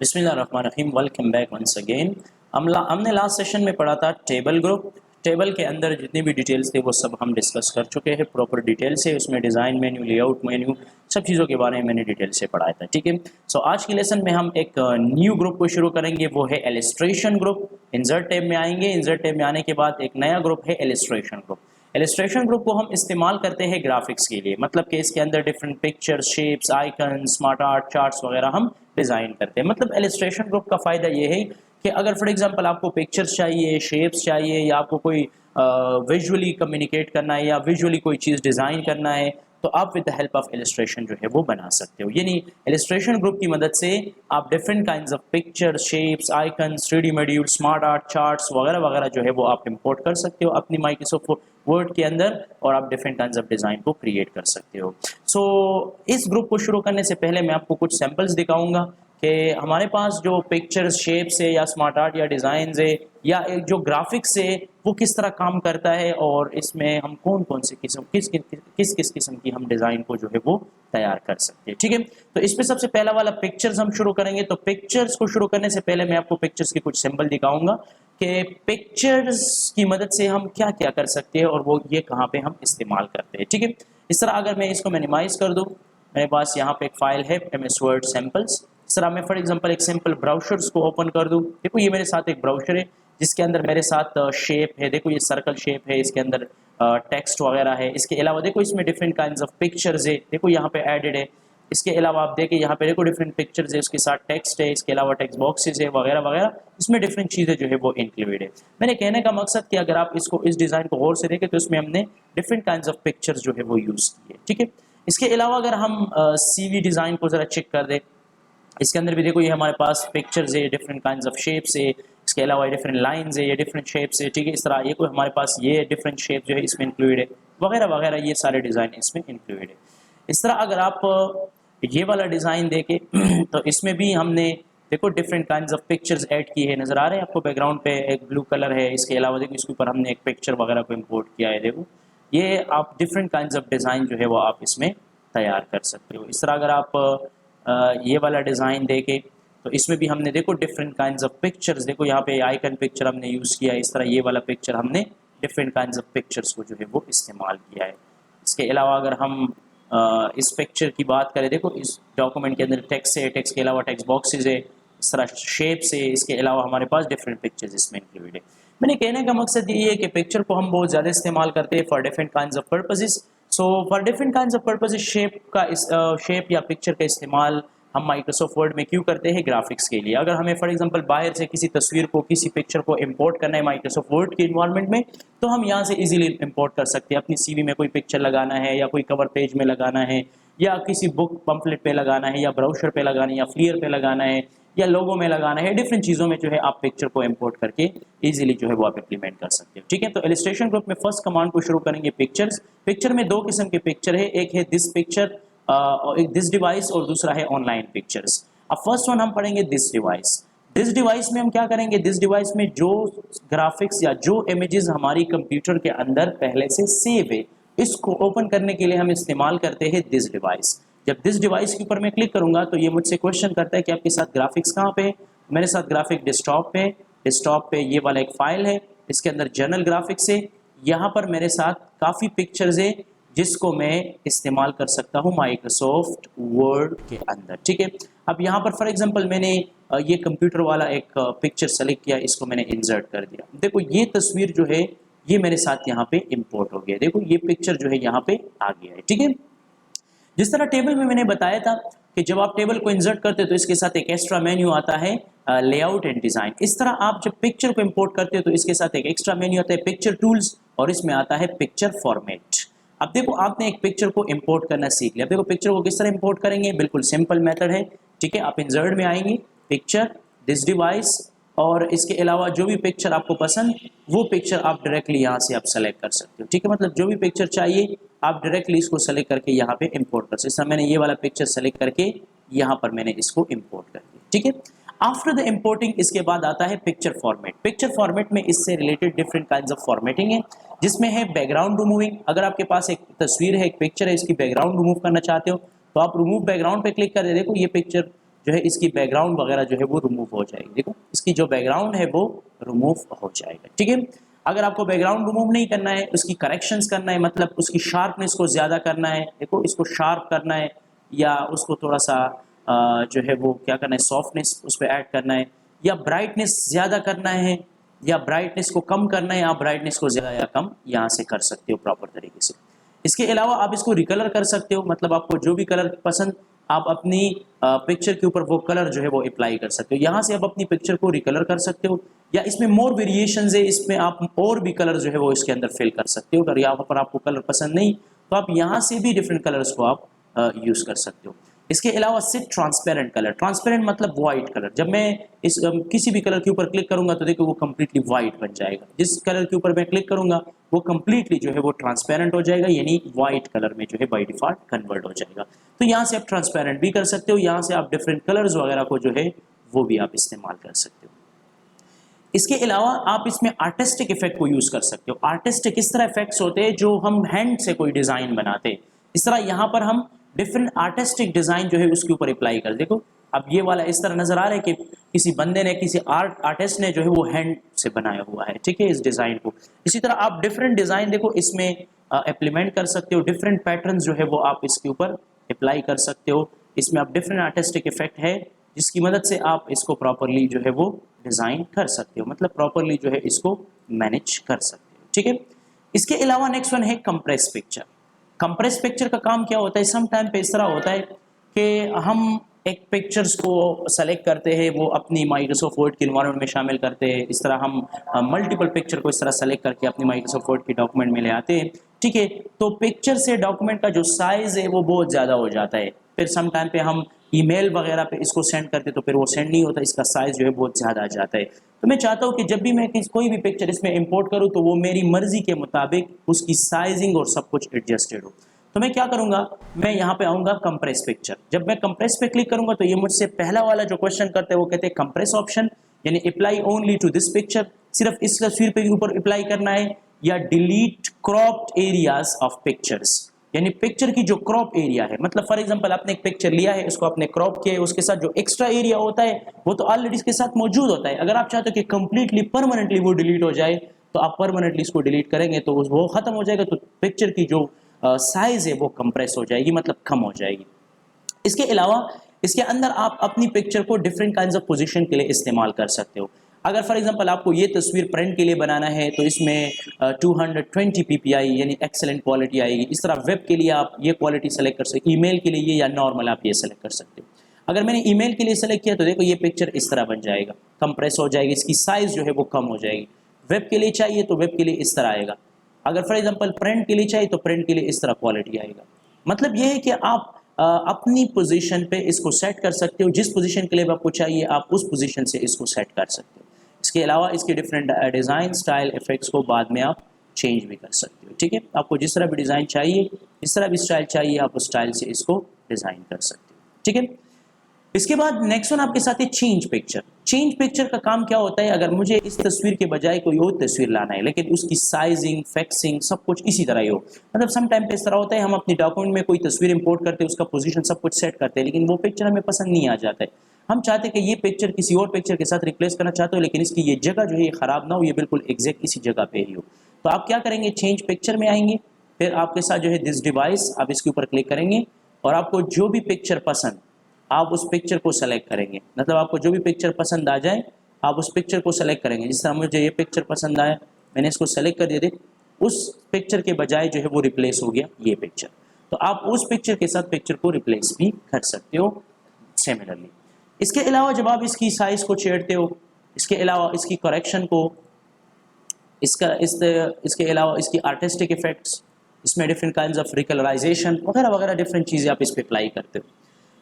बिस्मिल्लाहिर्रहमानिर्रहीम। Welcome back once again. हमने last session में पढ़ा था टेबल ग्रुप। टेबल के अंदर जितनी भी डिटेल्स थे वो सब हम डिस्कस कर चुके हैं प्रॉपर डिटेल से। उसमें डिज़ाइन मेन्यू, लेआउट मेन्यू, सब चीज़ों के बारे में मैंने डिटेल से पढ़ाया था। ठीक है। सो आज की लेसन में हम एक न्यू ग्रुप को शुरू करेंगे, वो है इलस्ट्रेशन ग्रुप। इंसर्ट टैब में आएंगे। इंसर्ट टैब में आने के बाद एक नया ग्रुप है इलस्ट्रेशन ग्रुप। इलस्ट्रेशन ग्रुप को हम इस्तेमाल करते हैं ग्राफिक्स के लिए, मतलब कि इसके अंदर different pictures, shapes, icon, smart art, charts वगैरह हम डिज़ाइन करते हैं। मतलब इलस्ट्रेशन ग्रुप का फ़ायदा ये है कि अगर फॉर एग्जांपल आपको पिक्चर्स चाहिए, शेप्स चाहिए, या आपको कोई विजुअली कम्युनिकेट करना है या विजुअली कोई चीज़ डिज़ाइन करना है, तो आप with the help of illustration जो है वो बना सकते हो। यानी इलस्ट्रेशन ग्रुप की मदद से आप different kinds of pictures, shapes, icons, 3D module, smart art, charts वगैरह वगैरह जो है वो आप इंपोर्ट कर सकते हो अपनी माइक्रोसॉफ्ट वर्ड के अंदर, और आप डिफरेंट काइंड्स ऑफ डिज़ाइन को क्रिएट कर सकते हो। सो इस ग्रुप को शुरू करने से पहले मैं आपको कुछ सैम्पल्स दिखाऊंगा कि हमारे पास जो पिक्चर्स, शेप्स है, या स्मार्ट आर्ट या डिज़ाइन है, या एक जो ग्राफिक्स है, वो किस तरह काम करता है, और इसमें हम कौन कौन से किस किस किस्म की हम डिज़ाइन को जो है वो तैयार कर सकते हैं। ठीक है। तो इसमें सबसे पहला वाला पिक्चर्स हम शुरू करेंगे। तो पिक्चर्स को शुरू करने से पहले मैं आपको पिक्चर्स के कुछ सिंबल दिखाऊंगा कि पिक्चर्स की मदद से हम क्या क्या कर सकते हैं और वो ये कहाँ पे हम इस्तेमाल करते हैं। ठीक है। इस तरह अगर मैं इसको मिनिमाइज कर दूँ, मेरे पास यहाँ पे एक फाइल है MS Word सैम्पल्स। इस तरह मैं फॉर एग्जांपल एक सिंपल ब्राउज़र्स को ओपन कर दूं। देखो ये मेरे साथ एक ब्राउज़र है जिसके अंदर मेरे साथ शेप है। देखो ये सर्कल शेप है, इसके अंदर टेक्स्ट वगैरह है। इसके अलावा देखो इसमें डिफरेंट काइंड्स ऑफ पिक्चर्स है, देखो यहाँ पे एडेड है। इसके अलावा आप देखें यहाँ पे देखो डिफरेंट पिक्चर्स है, उसके साथ टेक्स्ट है, इसके अलावा टेक्स्ट बॉक्सेस है वगैरह वगैरह। इसमें डिफरेंट चीज़ें जो है वो इंक्लूडेड है। मैंने कहने का मकसद कि अगर आप इसको इस डिज़ाइन को गौर से देखें तो इसमें हमने डिफरेंट काइंड्स ऑफ पिक्चर्स जो है वो यूज़ किए। ठीक है। इसके अलावा अगर हम CV डिज़ाइन को ज़रा चेक कर दें, इसके अंदर भी देखो ये हमारे पास पिक्चर्स है, डिफरेंट काइंड्स ऑफ शेप्स है, इसके अलावा डिफरेंट लाइंस है, ये डिफरेंट शेप्स है। ठीक है। इस तरह ये कोई हमारे पास ये डिफरेंट शेप जो है इसमें इंक्लूड है वगैरह वगैरह, ये सारे डिज़ाइन इसमें इंक्लूड है। इस तरह अगर आप ये वाला डिज़ाइन देखें तो इसमें भी हमने देखो different kinds of pictures add की है। नज़र आ रहे हैं आपको बैकग्राउंड पे एक ब्लू कलर है। इसके अलावा देखो इसके ऊपर हमने एक पिक्चर वगैरह को इम्पोर्ट किया है। देखो ये आप डिफरेंट काइंड्स ऑफ डिज़ाइन जो है वो आप इसमें तैयार कर सकते हो। इस तरह अगर आप ये वाला डिज़ाइन देखें तो इसमें भी हमने देखो डिफरेंट काइंड्स ऑफ पिक्चर्स, देखो यहाँ पे आइकन पिक्चर हमने यूज़ किया है। इस तरह ये वाला पिक्चर हमने डिफरेंट काइंड्स ऑफ पिक्चर्स को जो है वो इस्तेमाल किया है। इसके अलावा अगर हम इस पिक्चर की बात करें, देखो इस डॉक्यूमेंट के अंदर टेक्स्ट है, टेक्स्ट के अलावा टेक्स्ट बॉक्सेस है, इस तरह शेप्स है, इसके अलावा हमारे पास डिफरेंट पिक्चर्स इसमें इंक्लूड है। मैंने कहने का मकसद ये है कि पिक्चर को हम बहुत ज़्यादा इस्तेमाल करते हैं for different kinds of purposes. So for different kinds of purposes shape या पिक्चर का इस्तेमाल हम माइक्रोसॉफ्ट वर्ड में क्यों करते हैं? ग्राफिक्स के लिए। अगर हमें फॉर एग्जांपल बाहर से किसी तस्वीर को, किसी पिक्चर को इंपोर्ट करना है माइक्रोसॉफ्ट वर्ड के इन्वायरमेंट में, तो हम यहाँ से इजीली इंपोर्ट कर सकते हैं। अपनी CV में कोई पिक्चर लगाना है, या कोई कवर पेज में लगाना है, या किसी बुक पंफलेट पे लगाना है, या ब्राउशर पे लगाना है, या फ्लियर पे लगाना है, या लोगो में लगाना है, डिफरेंट चीज़ों में जो है आप पिक्चर को इंपोर्ट करके इजीली जो है वो आप इंप्लीमेंट कर सकते हो। ठीक है। तो इलस्ट्रेशन ग्रुप में फर्स्ट कमांड को शुरू करेंगे पिक्चर्स। पिक्चर में दो किस्म के पिक्चर है, एक है दिस पिक्चर और एक दिस डिवाइस, और दूसरा है ऑनलाइन पिक्चर्स। अब फर्स्ट वन हम पढ़ेंगे दिस डिवाइस। दिस डिवाइस में हम क्या करेंगे? दिस डिवाइस में जो ग्राफिक्स या जो इमेजेस हमारी कंप्यूटर के अंदर पहले से सेव है, इसको ओपन करने के लिए हम इस्तेमाल करते हैं दिस डिवाइस। जब दिस डिवाइस के ऊपर मैं क्लिक करूंगा तो ये मुझसे क्वेश्चन करता है कि आपके साथ ग्राफिक्स कहाँ पे है। मेरे साथ ग्राफिक डेस्कटॉप पे। डेस्कटॉप पे ये वाला एक फाइल है, इसके अंदर जनरल ग्राफिक्स है। यहाँ पर मेरे साथ काफ़ी पिक्चर्स है जिसको मैं इस्तेमाल कर सकता हूँ माइक्रोसॉफ्ट वर्ड के अंदर। ठीक है। अब यहाँ पर फॉर एग्जांपल मैंने ये कंप्यूटर वाला एक पिक्चर सेलेक्ट किया, इसको मैंने इंसर्ट कर दिया। देखो ये तस्वीर जो है ये मेरे साथ यहाँ पे इंपोर्ट हो गया। देखो ये पिक्चर जो है यहाँ पे आ गया है। ठीक है। जिस तरह टेबल में मैंने बताया था कि जब आप टेबल को इंसर्ट करते हो तो इसके साथ एक एक्स्ट्रा मेन्यू आता है लेआउट एंड डिज़ाइन। इस तरह आप जब पिक्चर को इंपोर्ट करते हो तो इसके साथ एक एक्स्ट्रा मेन्यू आता है पिक्चर टूल्स, और इसमें आता है पिक्चर फॉर्मेट। अब देखो आपने एक पिक्चर को इंपोर्ट करना सीख लिया। देखो पिक्चर को किस तरह इंपोर्ट करेंगे, बिल्कुल सिंपल मेथड है। ठीक है। आप इंसर्ट में आएंगे, पिक्चर, दिस डिवाइस, और इसके अलावा जो भी पिक्चर आपको पसंद वो पिक्चर आप डायरेक्टली यहाँ से आप सेलेक्ट कर सकते हो। ठीक है। मतलब जो भी पिक्चर चाहिए आप डायरेक्टली इसको सेलेक्ट करके यहाँ पे इंपोर्ट कर सकते हो। मैंने ये वाला पिक्चर सेलेक्ट करके यहाँ पर मैंने इसको इंपोर्ट कर दिया। ठीक है। आफ्टर द इंपोर्टिंग इसके बाद आता है पिक्चर फॉर्मेट। पिक्चर फॉर्मेट में इससे related different kinds of formatting है, जिसमें है बैकग्राउंड रिमूविंग। अगर आपके पास एक तस्वीर है, एक पिक्चर है, इसकी बैकग्राउंड रिमूव करना चाहते हो तो आप रिमूव बैकग्राउंड पे क्लिक कर दे। देखो ये पिक्चर जो है इसकी बैकग्राउंड वगैरह जो है वो रिमूव हो जाएगी। देखो इसकी जो बैकग्राउंड है वो रिमूव हो जाएगा, ठीक है। अगर आपको बैकग्राउंड रिमूव नहीं करना है, उसकी करेक्शंस करना है, मतलब उसकी शार्पनेस को ज़्यादा करना है, देखो इसको शार्प करना है या उसको थोड़ा सा जो है वो क्या करना है, सॉफ्टनेस उस पर ऐड करना है, या ब्राइटनेस ज़्यादा करना है या ब्राइटनेस को कम करना है, आप ब्राइटनेस को ज़्यादा या कम यहाँ से कर सकते हो प्रॉपर तरीके से। इसके अलावा आप इसको रिकलर कर सकते हो, मतलब आपको जो भी कलर पसंद आप अपनी पिक्चर के ऊपर वो कलर जो है वो अप्लाई कर सकते हो। यहाँ से आप अपनी पिक्चर को रिकलर कर सकते हो, या इसमें मोर वेरिएशंस है, इसमें आप और भी कलर जो है वो इसके अंदर फिल कर सकते हो। अगर यहाँ पर आपको कलर पसंद नहीं तो आप यहाँ से भी डिफरेंट कलर्स को आप यूज़ कर सकते हो। इसके अलावा सिर्फ ट्रांसपेरेंट कलर, ट्रांसपेरेंट मतलब वाइट कलर। जब मैं इस किसी भी कलर के ऊपर क्लिक करूंगा तो देखो वो कम्प्लीटली वाइट बन जाएगा। जिस कलर के ऊपर मैं क्लिक करूंगा वो कम्प्लीटली जो है वो ट्रांसपेरेंट हो जाएगा, यानी वाइट कलर में जो है बाय डिफॉल्ट कन्वर्ट हो जाएगा। तो यहाँ से आप ट्रांसपेरेंट भी कर सकते हो, यहाँ से आप डिफरेंट कलर्स वगैरह को जो है वो भी आप इस्तेमाल कर सकते हो। इसके अलावा आप इसमें आर्टिस्टिक इफेक्ट को यूज कर सकते हो। आर्टिस्टिक इस तरह इफेक्ट्स होते हैं जो हम हैंड से कोई डिजाइन बनाते हैं, इस तरह यहाँ पर हम डिफरेंट आर्टिस्टिक डिजाइन जो है उसके ऊपर अप्लाई कर। देखो अब ये वाला इस तरह नजर आ रहा है कि किसी बंदे ने, किसी आर्टिस्ट ने जो है वो हैंड से बनाया हुआ है, ठीक है, इस डिजाइन को। इसी तरह आप डिफरेंट डिजाइन देखो इसमें इम्प्लीमेंट कर सकते हो, डिफरेंट पैटर्न जो है वो आप इसके ऊपर अप्लाई कर सकते हो। इसमें आप डिफरेंट आर्टिस्टिक इफेक्ट है जिसकी मदद से आप इसको प्रॉपरली जो है वो डिजाइन कर सकते हो, मतलब प्रॉपरली जो है इसको मैनेज कर सकते हो, ठीक है। इसके अलावा नेक्स्ट वन है कंप्रेस पिक्चर। कंप्रेस पिक्चर का काम क्या होता है, सम टाइम पे इस तरह होता है कि हम एक पिक्चर्स को सेलेक्ट करते हैं, वो अपनी माइक्रोसॉफ्ट वर्ड के इन्वायरमेंट में शामिल करते हैं। इस तरह हम मल्टीपल पिक्चर को इस तरह सेलेक्ट करके अपनी माइक्रोसॉफ्ट वर्ड के डॉक्यूमेंट में ले आते हैं, ठीक है। तो पिक्चर से डॉक्यूमेंट का जो साइज है वो बहुत ज़्यादा हो जाता है। फिर सम टाइम पे हम ईमेल वगैरह पे इसको सेंड करते तो फिर वो सेंड नहीं होता, इसका साइज जो है बहुत ज़्यादा आ जाता है। तो मैं चाहता हूँ कि जब भी मैं कोई भी पिक्चर इसमें इंपोर्ट करूँ तो वो मेरी मर्जी के मुताबिक उसकी साइजिंग और सब कुछ एडजस्टेड हो। तो मैं क्या करूंगा, मैं यहाँ पे आऊंगा कंप्रेस पिक्चर। जब मैं कंप्रेस पे क्लिक करूंगा तो ये मुझसे पहला वाला जो क्वेश्चन करते हैं वो कहते हैं कंप्रेस ऑप्शन, यानी apply only to this picture, सिर्फ इस तस्वीर पे ऊपर अप्लाई करना है, या delete cropped areas of pictures, यानी पिक्चर की जो क्रॉप एरिया है, मतलब फॉर एग्जांपल आपने एक पिक्चर लिया है, उसको आपने क्रॉप किया है, उसके साथ जो एक्स्ट्रा एरिया होता है वो तो ऑलरेडी इसके साथ मौजूद होता है। अगर आप चाहते हो कि कंप्लीटली परमानेंटली वो डिलीट हो जाए तो आप परमानेंटली इसको डिलीट करेंगे तो वो खत्म हो जाएगा, तो पिक्चर की जो साइज है वो कंप्रेस हो जाएगी, मतलब कम हो जाएगी। इसके अलावा इसके अंदर आप अपनी पिक्चर को डिफरेंट काइंड्स ऑफ पोजीशन के लिए इस्तेमाल कर सकते हो। अगर फॉर एग्जांपल आपको ये तस्वीर प्रिंट के लिए बनाना है तो इसमें 220 ppi यानी एक्सेलेंट क्वालिटी आएगी। इस तरह वेब के लिए आप ये क्वालिटी सेलेक्ट कर सकते हो, ईमेल के लिए ये, या नॉर्मल आप ये सेलेक्ट कर सकते हो। अगर मैंने ईमेल के लिए सेलेक्ट किया तो देखो ये पिक्चर इस तरह बन जाएगा, कंप्रेस हो जाएगी, इसकी साइज जो है वो कम हो जाएगी। वेब के लिए चाहिए तो वेब के लिए इस तरह आएगा। अगर फॉर एग्जांपल प्रिंट के लिए चाहिए तो प्रिंट के लिए इस तरह क्वालिटी आएगा। मतलब ये है कि आप अपनी पोजीशन पे इसको सेट कर सकते हो, जिस पोजीशन के लिए आपको चाहिए आप उस पोजीशन से इसको सेट कर सकते हो। इसके अलावा इसके डिफरेंट डिज़ाइन स्टाइल इफेक्ट्स को बाद में आप चेंज भी कर सकते हो, ठीक है। आपको जिस तरह भी डिज़ाइन चाहिए, जिस तरह भी स्टाइल चाहिए, आप उस स्टाइल से इसको डिज़ाइन कर सकते हो, ठीक है। इसके बाद नेक्स्ट वन आपके साथ है चेंज पिक्चर। चेंज पिक्चर का काम क्या होता है, अगर मुझे इस तस्वीर के बजाय कोई और तस्वीर लाना है लेकिन उसकी साइजिंग, फैक्सिंग सब कुछ इसी तरह ही हो, मतलब सम टाइम पे इस तरह होता है हम अपनी डॉक्यूमेंट में कोई तस्वीर इंपोर्ट करते हैं, उसका पोजीशन सब कुछ सेट करते हैं, लेकिन वो पिक्चर हमें पसंद नहीं आ जाता है। हम चाहते हैं कि ये पिक्चर किसी और पिक्चर के साथ रिप्लेस करना चाहते हो, लेकिन इसकी ये जगह जो है ये खराब ना हो, ये बिल्कुल एग्जैक्ट इसी जगह पे ही हो। तो आप क्या करेंगे, चेंज पिक्चर में आएंगे, फिर आपके साथ जो है दिस डिवाइस, आप इसके ऊपर क्लिक करेंगे और आपको जो भी पिक्चर पसंद आप उस पिक्चर को सेलेक्ट करेंगे। मतलब आपको जो भी पिक्चर पसंद आ जाए आप उस पिक्चर को सेलेक्ट करेंगे। जिस तरह मुझे ये पिक्चर पसंद आया, मैंने इसको सेलेक्ट कर दिया, उस पिक्चर के बजाय जो है वो रिप्लेस हो गया ये पिक्चर। तो आप उस पिक्चर के साथ पिक्चर को रिप्लेस भी कर सकते हो सिमिलरली। इसके अलावा जब आप इसकी साइज को छेड़ते हो, इसके अलावा इसकी करेक्शन को, इसके अलावा इसकी आर्टिस्टिक इफेक्ट्स, इसमें डिफरेंट काइंड्स ऑफ रिकलराइजेशन वगैरह वगैरह डिफरेंट चीज़ें आप इस पर अप्लाई करते हो।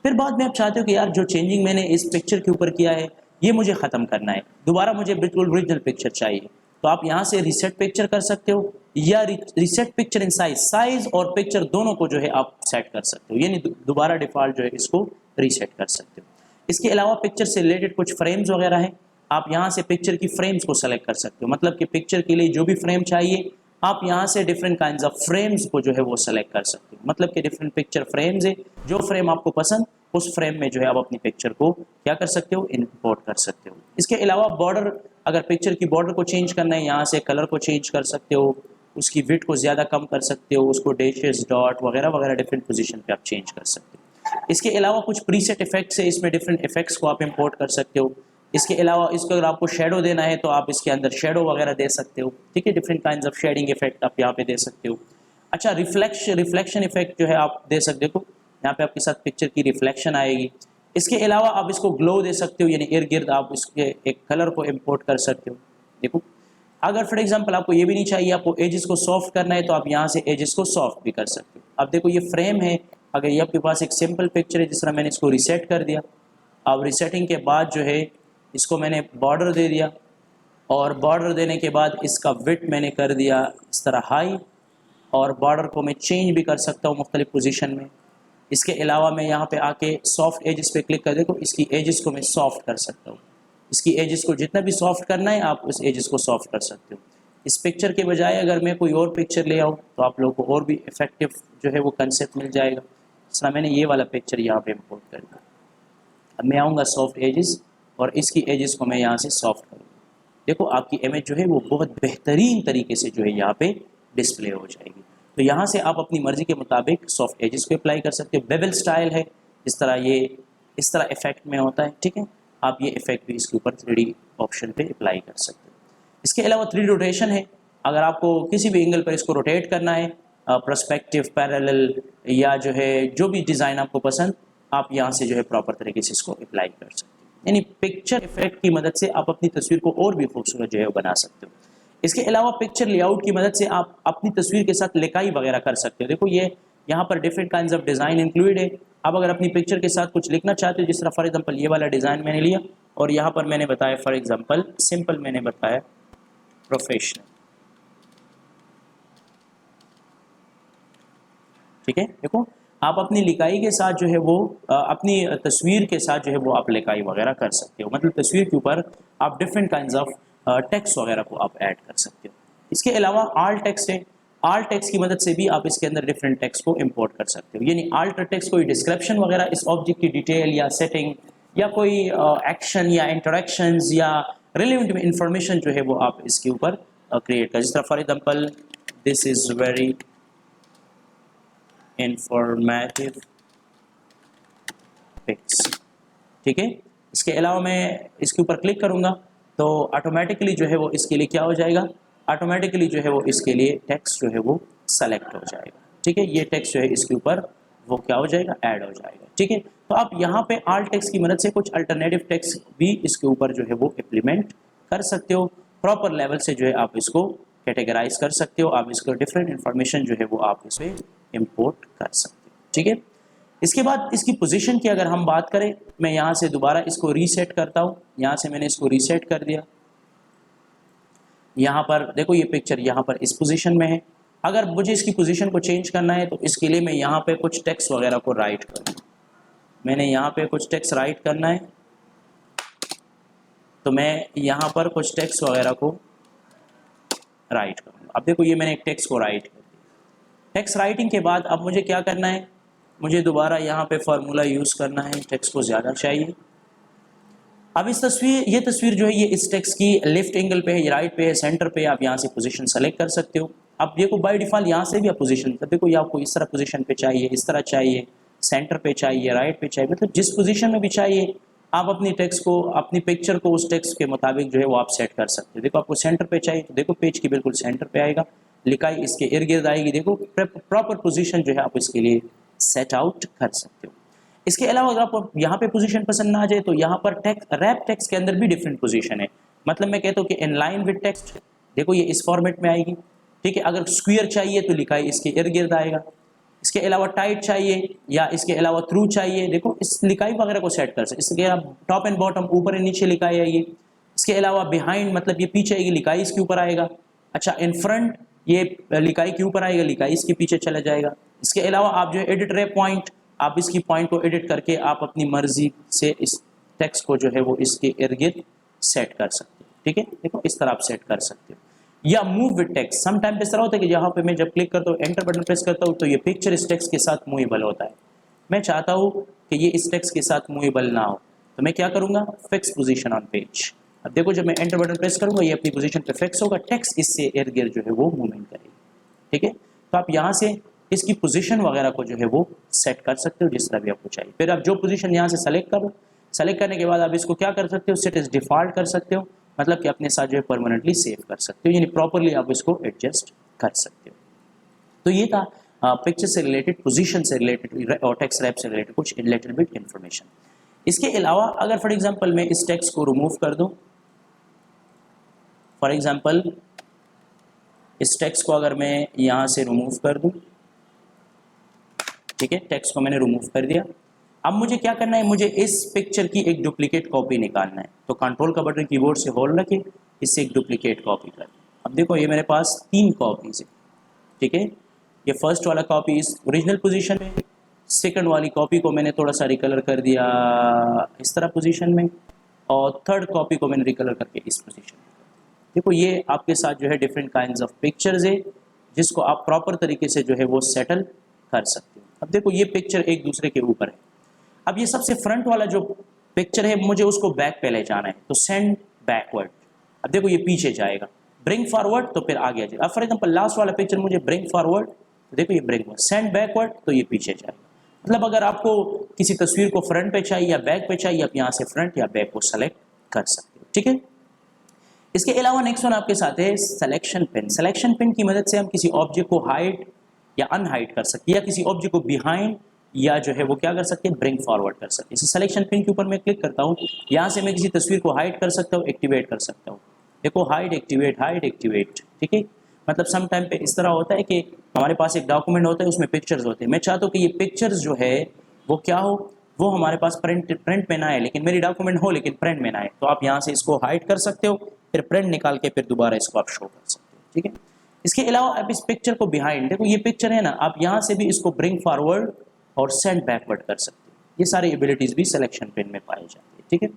फिर बाद में आप चाहते हो कि यार जो चेंजिंग मैंने इस पिक्चर के ऊपर किया है ये मुझे ख़त्म करना है, दोबारा मुझे बिल्कुल ओरिजिनल पिक्चर चाहिए, तो आप यहाँ से रीसेट पिक्चर कर सकते हो, या रीसेट पिक्चर इन साइज और पिक्चर दोनों को जो है आप सेट कर सकते हो, यानी दोबारा डिफ़ॉल्ट जो है इसको रीसेट कर सकते हो। इसके अलावा पिक्चर से रिलेटेड कुछ फ्रेम्स वगैरह हैं, आप यहाँ से पिक्चर की फ्रेम्स को सेलेक्ट कर सकते हो। मतलब कि पिक्चर के लिए जो भी फ्रेम चाहिए आप यहाँ से डिफरेंट काइंड्स ऑफ फ्रेम्स को जो है वो सेलेक्ट कर सकते हो। मतलब कि डिफरेंट पिक्चर फ्रेम्स है, जो फ्रेम आपको पसंद उस फ्रेम में जो है आप अपनी पिक्चर को क्या कर सकते हो, इंपोर्ट कर सकते हो। इसके अलावा बॉर्डर, अगर पिक्चर की बॉर्डर को चेंज करना है, यहाँ से कलर को चेंज कर सकते हो, उसकी विड्थ को ज़्यादा कम कर सकते हो, उसको डैशेस, डॉट वगैरह वगैरह डिफरेंट पोजीशन पे आप चेंज कर सकते हो। इसके अलावा कुछ प्रीसेट इफेक्ट्स है, इसमें डिफरेंट इफेक्ट्स को आप इंपोर्ट कर सकते हो। इसके अलावा इसको अगर आपको शेडो देना है तो आप इसके अंदर शेडो वगैरह दे सकते हो, ठीक है, different kinds of shading effect आप यहाँ पे दे सकते हो। अच्छा, रिफ्लेक्शन इफेक्ट जो है आप दे सकते हो, यहाँ पे आपके साथ पिक्चर की रिफ्लेक्शन आएगी। इसके अलावा आप इसको ग्लो दे सकते हो, यानी इर्द गिर्द आप इसके एक कलर को इंपोर्ट कर सकते हो। देखो, अगर फॉर एग्जांपल आपको ये भी नहीं चाहिए, आपको एजेस को सॉफ्ट करना है, तो आप यहाँ से एजेस को सॉफ्ट भी कर सकते हो। अब देखो ये फ्रेम है, अगर ये आपके पास एक सिंपल पिक्चर है, जिस तरह मैंने इसको रीसेट कर दिया। अब रीसेटिंग के बाद जो है इसको मैंने बॉर्डर दे दिया, और बॉर्डर देने के बाद इसका विड्थ मैंने कर दिया इस तरह हाई, और बॉर्डर को मैं चेंज भी कर सकता हूँ मुख्तलिफ पोजीशन में। इसके अलावा मैं यहाँ पे आके सॉफ्ट एजेस पे क्लिक कर देखो, इसकी एजेस को मैं सॉफ्ट कर सकता हूँ। इसकी एजेस को जितना भी सॉफ्ट करना है आप उस एजेस को सॉफ्ट कर सकते हो। इस पिक्चर के बजाय अगर मैं कोई और पिक्चर ले आऊँ तो आप लोगों को और भी इफेक्टिव जो है वो कंसेप्ट मिल जाएगा। जिस तरह मैंने ये वाला पिक्चर यहाँ पे इम्पोर्ट कर दिया। अब मैं आऊँगा सॉफ्ट एजेस, और इसकी एजेस को मैं यहाँ से सॉफ्ट करूँगा। देखो आपकी इमेज जो है वो बहुत बेहतरीन तरीके से जो है यहाँ पे डिस्प्ले हो जाएगी। तो यहाँ से आप अपनी मर्ज़ी के मुताबिक सॉफ्ट एजेस को अप्लाई कर सकते हो। बेवल स्टाइल है, इस तरह ये इस तरह इफेक्ट में होता है, ठीक है। आप ये इफेक्ट भी इसके ऊपर 3D ऑप्शन पे अप्लाई कर सकते हो। इसके अलावा 3D रोटेशन है, अगर आपको किसी भी एंगल पर इसको रोटेट करना है, पर्सपेक्टिव, पैरेलल, या जो है जो भी डिज़ाइन आपको पसंद, आप यहाँ से जो है प्रॉपर तरीके से इसको अप्लाई कर सकते हो। यानी पिक्चर इफेक्ट की मदद से आप अपनी तस्वीर को और भी खूबसूरत जो है बना सकते हो। इसके अलावा पिक्चर लेआउट की मदद से आप अपनी तस्वीर के साथ लिखाई वगैरह कर सकते हो। देखो ये यहाँ पर different kinds of design include है। आप अगर अपनी पिक्चर के साथ कुछ लिखना चाहते हो, जिस तरह फॉर एग्जांपल ये वाला डिज़ाइन मैंने लिया, और यहाँ पर मैंने बताया फॉर एग्जांपल सिंपल मैंने बताया प्रोफेशनल, ठीक है। देखो आप अपनी लिखाई के साथ जो है वो अपनी तस्वीर के साथ जो है वो आप लिखाई वगैरह कर सकते हो, मतलब तस्वीर के ऊपर आप डिफरेंट काइंड्स ऑफ टेक्स्ट वगैरह को आप ऐड कर सकते हो। इसके अलावा आल्ट टेक्स्ट है, आल्ट टेक्स्ट की मदद से भी आप इसके अंदर डिफरेंट टेक्स्ट को इंपोर्ट कर सकते हो। यानी आल्ट टेक्स्ट कोई डिस्क्रिप्शन वगैरह, इस ऑब्जेक्ट की डिटेल या सेटिंग, या कोई एक्शन या इंटरेक्शंस या रिलेवेंट इंफॉर्मेशन जो है वो आप इसके ऊपर क्रिएट कर। जिस तरह for example this is very informative pics, ठीक है। इसके अलावा मैं इसके ऊपर क्लिक करूंगा तो ऑटोमेटिकली जो है वो इसके लिए क्या हो जाएगा, ऑटोमेटिकली जो है वो इसके लिए टेक्स्ट जो है वो सेलेक्ट हो जाएगा, ठीक है। ये टेक्स्ट जो है इसके ऊपर वो क्या हो जाएगा, ऐड हो जाएगा, ठीक है। तो आप यहाँ पे आल्ट टेक्स्ट की मदद से कुछ अल्टरनेटिव टेक्स्ट भी इसके ऊपर जो है वो इम्प्लीमेंट कर सकते हो। प्रॉपर लेवल से जो है आप इसको कैटेगराइज कर सकते हो, आप इसको डिफरेंट इन्फॉर्मेशन जो है वो आप इसमें इंपोर्ट कर सकते हो, ठीक है। इसके बाद इसकी पोजीशन की अगर हम बात करें, मैं यहाँ से दोबारा इसको रीसेट करता हूँ। यहाँ से मैंने इसको रीसेट कर दिया। यहाँ पर देखो ये पिक्चर यहाँ पर इस पोजीशन में है। अगर मुझे इसकी पोजीशन को चेंज करना है तो इसके लिए मैं यहाँ पे कुछ टेक्स्ट वगैरह को राइट करूँ। मैंने यहाँ पे कुछ टेक्स्ट राइट करना है, तो मैं यहाँ पर कुछ टेक्स्ट वगैरह को राइट करूँगा। अब देखो ये मैंने एक टेक्स्ट को राइट कर दिया। टेक्स्ट राइटिंग के बाद अब मुझे क्या करना है, मुझे दोबारा यहाँ पे फार्मूला यूज़ करना है। टेक्स्ट को ज़्यादा चाहिए। अब ये तस्वीर जो है ये इस टेक्स्ट की लेफ्ट एंगल पे है, ये राइट पे है, सेंटर पे, आप यहाँ से पोजीशन सेलेक्ट कर सकते हो। अब देखो बाय डिफ़ॉल्ट यहाँ से भी आप पोजीशन, देखो ये आपको इस तरह पोजीशन पे चाहिए, इस तरह चाहिए, सेंटर पे चाहिए, राइट पे चाहिए, मतलब जिस पोजीशन में भी चाहिए आप अपनी टेक्स्ट को, अपनी पिक्चर को उस टेक्स्ट के मुताबिक जो है वो आप सेट कर सकते हो। देखो आपको सेंटर पे चाहिए तो देखो पेज की बिल्कुल सेंटर पे आएगा, लिखाई इसके इर्द गिर्द आएगी। देखो प्रॉपर पोजीशन जो है आप इसके लिए सेट आउट कर सकते हो। इसके अलावा अगर आपको यहाँ पे पोजीशन पसंद ना आ जाए तो यहाँ पर रैप टेक्स्ट के अंदर भी डिफरेंट पोजीशन है। मतलब मैं कहता हूँ कि इन लाइन विद टेक्स्ट, देखो ये इस फॉर्मेट में आएगी, ठीक है। अगर स्क्वायर चाहिए तो लिखाई इसके इर्द गिर्द आएगा। इसके अलावा टाइट चाहिए या इसके अलावा थ्रू चाहिए, देखो इस लिखाई वगैरह को सेट कर सकते। इसके अलावा टॉप एंड बॉटम, ऊपर एंड नीचे लिखाई आएगी। इसके अलावा बिहाइंड, मतलब ये पीछे आएगी, लिखाई इसके ऊपर आएगा। अच्छा, इन फ्रंट ये लिखाई के ऊपर आएगा, लिखाई इसके पीछे चला जाएगा। इसके अलावा आप जो है एडिट रैप पॉइंट, आप इसकी पॉइंट को एडिट करके आप अपनी मर्जी से इस टेक्स्ट को जो है वो इसके इर्द गिर्द सेट कर सकते हो, ठीक है। देखो इस तरह आप सेट कर सकते हो। या move with text, some time इस तरह होता है कि यहाँ पे मैं जब क्लिक करता हूँ, एंटर बटन प्रेस करता हूँ तो ये पिक्चर इस टेक्स्ट के साथ मूवेबल होता है। मैं चाहता हूँ कि ये इस टेक्स्ट के साथ मूवेबल ना हो, तो मैं क्या करूँगा, फिक्स पोजीशन ऑन पेज। अब देखो जब मैं एंटर बटन प्रेस करूँगा ये अपनी पोजीशन पे फिक्स होगा, टेक्स्ट इससे इर्द गिर्द जो है वो मूवमेंट करेगी। ठीक है, तो आप यहाँ से इसकी पोजीशन वगैरह को जो है वो सेट कर सकते हो जिस तरह भी आपको चाहिए। फिर आप जो पोजीशन यहाँ से सेलेक्ट करो, सेलेक्ट करने के बाद आप इसको क्या कर सकते हो, सेट एज डिफॉल्ट कर सकते हो, मतलब कि अपने साथ जो है परमानेंटली सेव कर सकते हो, यानी प्रॉपरली आप इसको एडजस्ट कर सकते हो। तो ये था पिक्चर से रिलेटेड, पोजीशन से रिलेटेड और टेक्स्ट रैप से रिलेटेड कुछ लिटिल बिट इन्फॉर्मेशन। इसके अलावा अगर फॉर एग्जांपल मैं इस टेक्स्ट को रिमूव कर दूं, फॉर एग्जांपल इस टेक्स्ट को अगर मैं यहाँ से रिमूव कर दूं, ठीक है, टेक्स्ट को मैंने रिमूव कर दिया। अब मुझे क्या करना है, मुझे इस पिक्चर की एक डुप्लीकेट कॉपी निकालना है। तो कंट्रोल का बटन कीबोर्ड से होल्ड रखिए, इससे एक डुप्लीकेट कॉपी कर। अब देखो ये मेरे पास 3 कॉपीज है। ठीक है, ये फर्स्ट वाला कॉपी इस ओरिजिनल पोजीशन में, सेकंड वाली कॉपी को मैंने थोड़ा सा रिकलर कर दिया इस तरह पोजीशन में, और थर्ड कॉपी को मैंने रिकलर करके इस पोजीशन में। देखो ये आपके साथ जो है डिफरेंट काइंड्स ऑफ पिक्चर्स है जिसको आप प्रॉपर तरीके से जो है वो सेटल कर सकते हो। अब देखो ये पिक्चर एक दूसरे के ऊपर है। अब ये सबसे फ्रंट वाला जो पिक्चर है मुझे उसको बैक पे ले जाना है, तो सेंड बैकवर्ड। अब देखो ये पीछे जाएगा, ब्रिंग फॉरवर्ड तो फिर आगे आ जाएगा। अब फॉर एग्जांपल लास्ट वाला पिक्चर मुझे ब्रिंग फॉरवर्ड, तो देखो ये ब्रिंग, सेंड बैकवर्ड तो ये पीछे जाएगा। मतलब अगर आपको किसी तस्वीर को फ्रंट पे चाहिए या बैक पे चाहिए, आप यहाँ से फ्रंट या बैक को सेलेक्ट कर सकते हो। ठीक है, इसके अलावा नेक्स्ट वन आपके साथ है सिलेक्शन पिन। सिलेक्शन पिन की मदद से हम किसी ऑब्जेक्ट को हाइड या अनहाइड कर सकते हैं, या किसी ऑब्जेक्ट को बिहाइंड या जो है वो क्या कर सकते हैं, ब्रिंग फॉरवर्ड कर सकते हैं। इस सिलेक्शन पिन के ऊपर मैं क्लिक करता हूँ, यहाँ से मैं किसी तस्वीर को हाइड कर सकता हूँ, एक्टिवेट कर सकता हूँ। देखो हाइड एक्टिवेट। ठीक है, मतलब सम टाइम पे इस तरह होता है कि हमारे पास एक डॉक्यूमेंट होता है, उसमें पिक्चर्स होते हैं, मैं चाहता हूँ कि ये पिक्चर्स जो है वो क्या हो, वो हमारे पास प्रिंट में ना आए, लेकिन मेरी डॉक्यूमेंट हो लेकिन प्रिंट में ना आए, तो आप यहाँ से इसको हाइड कर सकते हो, फिर प्रिंट निकाल के फिर दोबारा इसको आप शो कर सकते हो। ठीक है, इसके अलावा आप इस पिक्चर को बिहाइंड, देखो ये पिक्चर है ना, आप यहाँ से भी इसको ब्रिंग फॉरवर्ड और सेंड बैकवर्ड कर सकते हो। ये सारी एबिलिटीज भी सिलेक्शन पिन में पाई जाती है। ठीक है,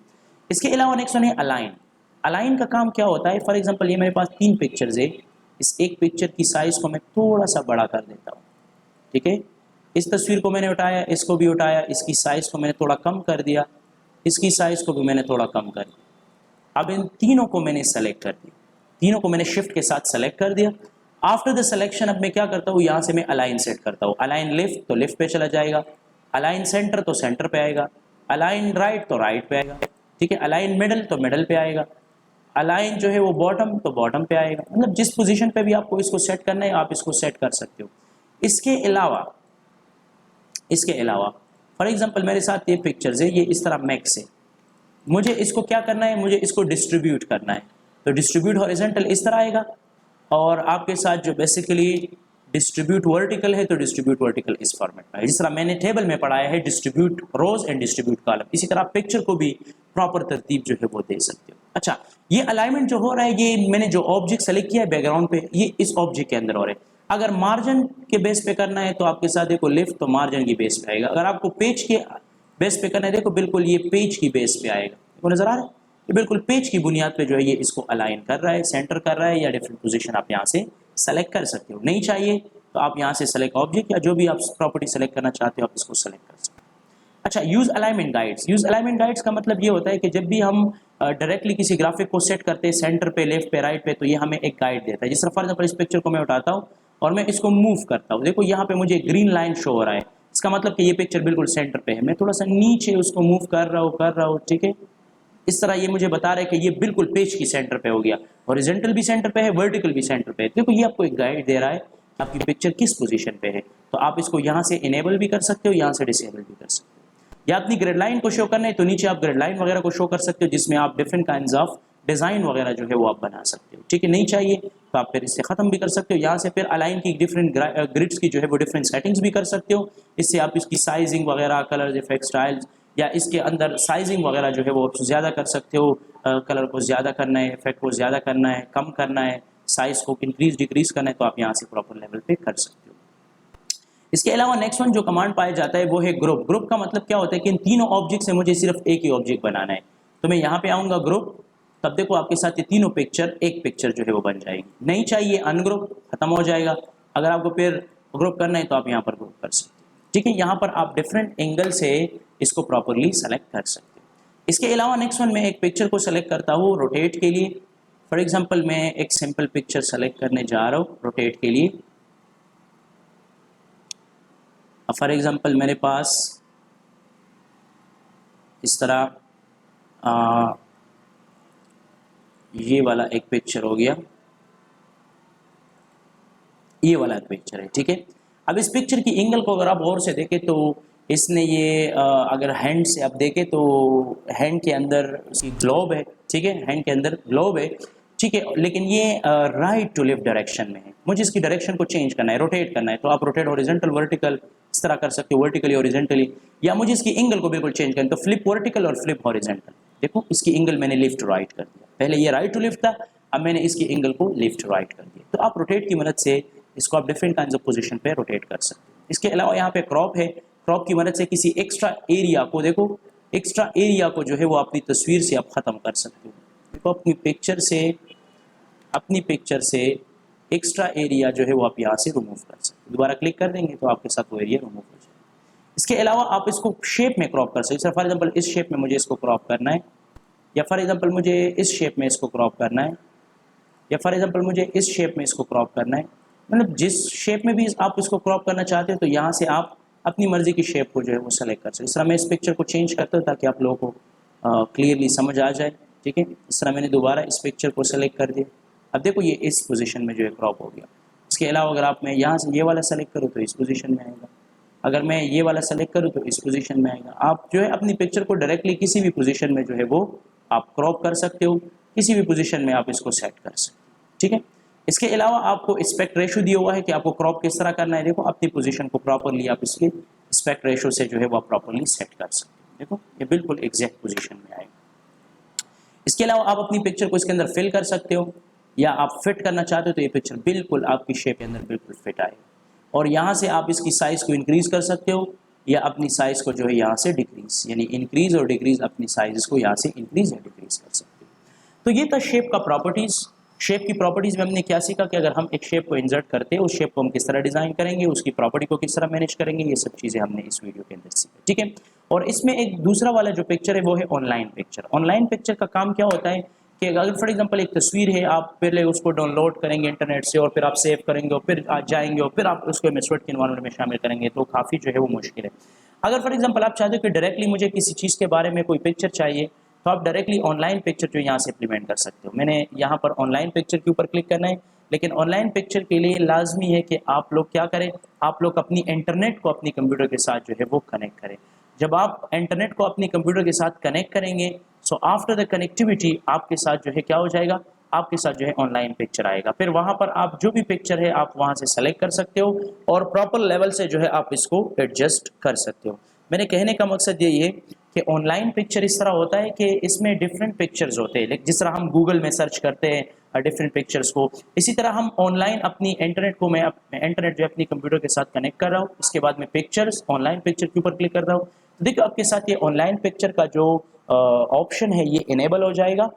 इसके अलावा नेक्स्ट वन है अलाइन। अलाइन का काम क्या होता है, फॉर एग्जांपल ये मेरे पास 3 पिक्चर्स है, इस एक पिक्चर की साइज को मैं थोड़ा सा बड़ा कर देता हूँ। ठीक है, इस तस्वीर को मैंने उठाया, इसको भी उठाया, इसकी साइज को मैंने थोड़ा कम कर दिया, इसकी साइज को भी मैंने थोड़ा कम कर दिया। अब इन तीनों को मैंने सेलेक्ट कर दिया, तीनों को मैंने शिफ्ट के साथ सेलेक्ट कर दिया। आफ्टर द सिलेक्शन अब मैं क्या करता हूँ, यहाँ से मैं अलाइन सेट करता हूँ। अलाइन लेफ्ट तो लेफ्ट पे चला जाएगा, अलाइन सेंटर तो सेंटर पे आएगा, अलाइन राइट तो राइट पे आएगा। ठीक है, अलाइन मिडल तो मिडल पे आएगा, अलाइन जो है वो बॉटम तो बॉटम पे आएगा। मतलब जिस पोजीशन पे भी आपको इसको सेट करना है आप इसको सेट कर सकते हो। इसके अलावा फॉर एग्जांपल मेरे साथ ये पिक्चर्स है, ये इस तरह मैक्स है, मुझे इसको क्या करना है, मुझे इसको डिस्ट्रीब्यूट करना है। तो डिस्ट्रीब्यूट हॉरिजॉन्टल इस तरह आएगा, और आपके साथ जो बेसिकली डिस्ट्रीब्यूट वर्टिकल है तो डिस्ट्रीब्यूट वर्टिकल इस फॉर्मेट में है, जिस तरह मैंने टेबल में पढ़ाया है distribute rows and distribute column. इसी तरह पिक्चर को भी प्रॉपर तरतीब जो है वो दे सकते हो। अच्छा, ये अलाइनमेंट जो हो रहा है, ये मैंने जो ऑब्जेक्ट सेलेक्ट किया है बैकग्राउंड पे, ये इस ऑब्जेक्ट के अंदर हो रहा है। अगर मार्जिन के बेस पे करना है तो आपके साथ देखो लेफ्ट तो मार्जिन की बेस पे आएगा, अगर आपको पेज के बेस पे करना है देखो बिल्कुल ये पेज की बेस पे आएगा। देखो नजर आ रहा है, ये बिल्कुल पेज की बुनियाद पे जो है ये इसको अलाइन कर रहा है, सेंटर कर रहा है, या डिफरेंट पोजीशन आप यहाँ से सेलेक्ट कर सकते हो। नहीं चाहिए तो आप यहाँ से सेलेक्ट ऑब्जेक्ट या जो भी आप प्रॉपर्टी सेलेक्ट करना चाहते हो आप इसको सेलेक्ट कर सकते हो। अच्छा, use alignment guides. Use alignment guides का मतलब ये होता है कि जब भी हम डायरेक्टली किसी ग्राफिक को सेट करते हैं सेंटर पे, लेफ्ट पे, राइट पे, तो ये हमें एक गाइड देता है। जिस तरह फॉर एग्जांपल इस पिक्चर को मैं उठाता हूँ और मैं इसको मूव करता हूँ, देखो यहाँ पे मुझे ग्रीन लाइन शो हो रहा है, इसका मतलब कि ये पिक्चर बिल्कुल सेंटर पे है। मैं थोड़ा सा नीचे उसको मूव कर रहा हूँ। ठीक है, इस तरह ये मुझे बता रहा है कि ये बिल्कुल पेज की सेंटर पे हो गया, हॉरिजॉन्टल भी सेंटर पे है, वर्टिकल भी सेंटर पे है। देखो ये आपको एक गाइड दे रहा है आपकी पिक्चर किस पोजीशन पे है। तो आप इसको यहाँ से इनेबल भी कर सकते हो, यहाँ से डिसेबल भी कर सकते हो। या अपनी ग्रिड लाइन को शो करना है तो नीचे आप ग्रिड लाइन वगैरह को शो कर सकते हो, जिसमें आप डिफरेंट काइंड्स ऑफ डिजाइन वगैरह जो है वो आप बना सकते हो। ठीक है, नहीं चाहिए तो आप फिर इससे खत्म भी कर सकते हो। यहाँ से फिर अलाइन की डिफरेंट ग्रिड्स की जो है वो डिफरेंट सेटिंग्स भी कर सकते हो। इससे आप इसकी साइजिंग वगैरह, कलर इफेक्ट, स्टाइल्स, या इसके अंदर साइजिंग वगैरह जो है वो ज़्यादा कर सकते हो। कलर को ज़्यादा करना है, इफेक्ट को ज़्यादा करना है, कम करना है, साइज़ को इंक्रीज डिक्रीज करना है, तो आप यहाँ से प्रॉपर लेवल पे कर सकते हो। इसके अलावा नेक्स्ट वन जो कमांड पाया जाता है वो है ग्रुप। ग्रुप का मतलब क्या होता है कि इन तीनों ऑब्जेक्ट से मुझे सिर्फ एक ही ऑब्जेक्ट बनाना है। तो मैं यहाँ पे आऊँगा ग्रुप, तब देखो आपके साथ ये तीनों पिक्चर एक पिक्चर जो है वो बन जाएगी। नहीं चाहिए अनग्रुप, खत्म हो जाएगा। अगर आपको फिर ग्रुप करना है तो आप यहाँ पर ग्रुप कर सकते हो। ठीक है, यहाँ पर आप डिफरेंट एंगल से इसको प्रॉपरली सेलेक्ट कर सकते हो। इसके अलावा नेक्स्ट वन मैं एक पिक्चर को सेलेक्ट करता हूँ रोटेट के लिए। फॉर एग्जांपल मैं एक सिंपल पिक्चर सेलेक्ट करने जा रहा हूँ रोटेट के लिए। फॉर एग्जांपल मेरे पास इस तरह ये वाला एक पिक्चर हो गया, ये वाला एक पिक्चर है, ठीक है। अब इस पिक्चर की एंगल को अगर आप गौर से देखें तो इसने ये अगर हैंड से आप देखें तो हैंड के अंदर ग्लोब है, ठीक है, हैंड के अंदर ग्लोब है, ठीक है, लेकिन ये राइट टू लेफ्ट डायरेक्शन में है। मुझे इसकी डायरेक्शन को चेंज करना है, रोटेट करना है, तो आप रोटेट हॉरिजॉन्टल वर्टिकल इस तरह कर सकते हो, वर्टिकली हॉरिजॉन्टली, या मुझे इसकी एंगल को बिल्कुल चेंज करना है तो फ्लिप वर्टिकल और फ्लिप हॉरिजॉन्टल। देखो इसकी एंगल मैंने लेफ्ट टू राइट कर दिया, पहले ये राइट टू लेफ्ट था, अब मैंने इसकी एंगल को लेफ्ट टू राइट कर दिया। तो आप रोटेट की मदद से इसको आप डिफरेंट काइंड ऑफ पोजीशन पे रोटेट कर सकते हो। इसके अलावा यहाँ पे क्रॉप है, क्रॉप की मदद से किसी एक्स्ट्रा एरिया को, देखो एक्स्ट्रा एरिया को जो है वो अपनी तस्वीर से आप ख़त्म कर सकते हो। देखो अपनी पिक्चर से एक्स्ट्रा एरिया जो है वो आप यहाँ से रिमूव कर सकते हो। दोबारा क्लिक कर देंगे तो आपके साथ वो एरिया रिमूव हो जाएगा। इसके अलावा आप इसको शेप में क्रॉप कर सकते हो। फॉर एग्जाम्पल इस शेप में मुझे इसको क्रॉप करना है, या फॉर एग्जाम्पल मुझे इस शेप में इसको क्रॉप करना है, या फॉर एग्जाम्पल मुझे इस शेप में इसको क्रॉप करना है। मतलब जिस शेप में भी आप इसको क्रॉप करना चाहते हो तो यहाँ से आप अपनी मर्जी की शेप को जो है वो सेलेक्ट कर सकते हो। इस तरह मैं इस पिक्चर को चेंज करता हूँ ताकि आप लोगों को क्लियरली समझ आ जाए, ठीक है। इस तरह मैंने दोबारा इस पिक्चर को सेलेक्ट कर दिया। अब देखो ये इस पोजीशन में जो है क्रॉप हो गया। इसके अलावा अगर आप मैं यहाँ से ये वाला सेलेक्ट करूँ तो इस पोजीशन में आएगा, अगर मैं ये वाला सेलेक्ट करूँ तो इस पोजीशन में आएगा। आप जो है अपनी पिक्चर को डायरेक्टली किसी भी पोजीशन में जो है वो आप क्रॉप कर सकते हो, किसी भी पोजीशन में आप इसको सेट कर सकते हो, ठीक है। इसके अलावा आपको एस्पेक्ट रेशो दिया हुआ है कि आपको क्रॉप किस तरह करना है। देखो अपनी पोजीशन को प्रॉपरली आप इसके एस्पेक्ट रेशो से जो है वो आप प्रॉपरली सेट कर सकते हो। देखो ये बिल्कुल एग्जैक्ट पोजीशन में आएगा। इसके अलावा आप अपनी पिक्चर को इसके अंदर फिल कर सकते हो, या आप फिट करना चाहते हो तो ये पिक्चर बिल्कुल आपकी शेप के अंदर बिल्कुल फिट आएगा। और यहाँ से आप इसकी साइज़ को इंक्रीज़ कर सकते हो, या अपनी साइज़ को जो है यहाँ से डिक्रीज़, यानी इंक्रीज़ और डिक्रीज़ अपनी साइज़ को यहाँ से इंक्रीज़ या डिक्रीज़ कर सकते हो। तो ये था शेप का प्रॉपर्टीज़। शेप की प्रॉपर्टीज़ में हमने क्या सीखा कि अगर हम एक शेप को इंसर्ट करते हैं उस शेप को हम किस तरह डिज़ाइन करेंगे, उसकी प्रॉपर्टी को किस तरह मैनेज करेंगे, ये सब चीज़ें हमने इस वीडियो के अंदर सीखा, ठीक है। और इसमें एक दूसरा वाला जो पिक्चर है वो है ऑनलाइन पिक्चर। ऑनलाइन पिक्चर का काम क्या होता है कि अगर फॉर एग्जांपल एक तस्वीर है, आप पहले उसको डाउनलोड करेंगे इंटरनेट से और फिर आप सेव करेंगे और फिर आप जाएंगे और फिर आप उसको एमएसवर्ड के एनवायरनमेंट में शामिल करेंगे, तो काफ़ी जो है वो मुश्किल है। अगर फॉर एग्जांपल आप चाहते हो कि डायरेक्टली मुझे किसी चीज़ के बारे में कोई पिक्चर चाहिए तो आप डायरेक्टली ऑनलाइन पिक्चर जो यहाँ से इम्प्लीमेंट कर सकते हो। मैंने यहाँ पर ऑनलाइन पिक्चर के ऊपर क्लिक करना है, लेकिन ऑनलाइन पिक्चर के लिए लाजमी है कि आप लोग क्या करें, आप लोग अपनी इंटरनेट को अपनी कंप्यूटर के साथ जो है वो कनेक्ट करें। जब आप इंटरनेट को अपनी कंप्यूटर के साथ कनेक्ट करेंगे सो आफ्टर द कनेक्टिविटी आपके साथ जो है क्या हो जाएगा, आपके साथ जो है ऑनलाइन पिक्चर आएगा। फिर वहाँ पर आप जो भी पिक्चर है आप वहाँ से सेलेक्ट कर सकते हो और प्रॉपर लेवल से जो है आप इसको एडजस्ट कर सकते हो। मेरे कहने का मकसद यही है कि ऑनलाइन पिक्चर इस तरह होता है कि इसमें डिफरेंट पिक्चर्स होते हैं, जिस तरह हम गूगल में सर्च करते हैं डिफरेंट पिक्चर्स को, इसी तरह हम ऑनलाइन अपनी इंटरनेट को, मैं इंटरनेट जो है अपनी कंप्यूटर के साथ कनेक्ट कर रहा हूँ, इसके बाद मैं पिक्चर्स ऑनलाइन पिक्चर के ऊपर क्लिक कर रहा हूँ। तो देखो आपके साथ ये ऑनलाइन पिक्चर का जो ऑप्शन है ये इनेबल हो जाएगा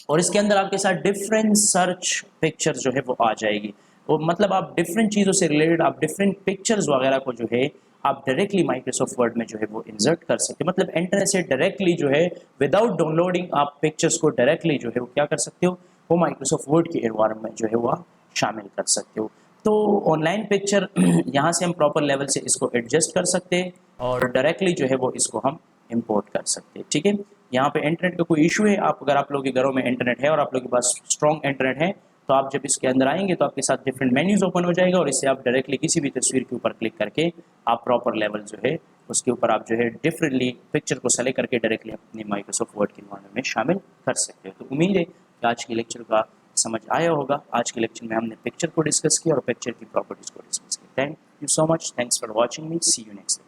और इसके अंदर आपके साथ डिफरेंट सर्च पिक्चर जो है वो आ जाएगी। वो मतलब आप डिफरेंट चीज़ों से रिलेटेड आप डिफरेंट पिक्चर्स वगैरह को जो है आप डायरेक्टली माइक्रोसॉफ्ट वर्ड में जो है वो इंसर्ट कर सकते हैं। मतलब इंटरनेट से डायरेक्टली जो है विदाउट डाउनलोडिंग आप पिक्चर्स को डायरेक्टली जो है वो क्या कर सकते हो, वो माइक्रोसॉफ्ट वर्ड के एनवायरनमेंट में जो है वो आप शामिल कर सकते हो। तो ऑनलाइन पिक्चर यहाँ से हम प्रॉपर लेवल से इसको एडजस्ट कर सकते हैं और डायरेक्टली जो है वो इसको हम इंपोर्ट कर सकते हैं, ठीक है। यहाँ पे इंटरनेट का कोई इशू है, आप अगर आप लोगों के घरों में इंटरनेट है और आप लोगों के पास स्ट्रॉन्ग इंटरनेट है तो आप जब इसके अंदर आएंगे तो आपके साथ डिफरेंट मेन्यूज ओपन हो जाएगा और इससे आप डायरेक्टली किसी भी तस्वीर के ऊपर क्लिक करके आप प्रॉपर लेवल जो है उसके ऊपर आप जो है डिफरेंटली पिक्चर को सेलेक्ट करके डायरेक्टली अपनी माइक्रोसॉफ्ट वर्ड के एनवायरनमेंट में शामिल कर सकते हो। तो उम्मीद है कि आज के लेक्चर का समझ आया होगा। आज के लेक्चर में हमने पिक्चर को डिस्कस किया और पिक्चर की प्रॉपर्टीज को डिस्कस किया। Thank you so much, thanks for watching me, see you next.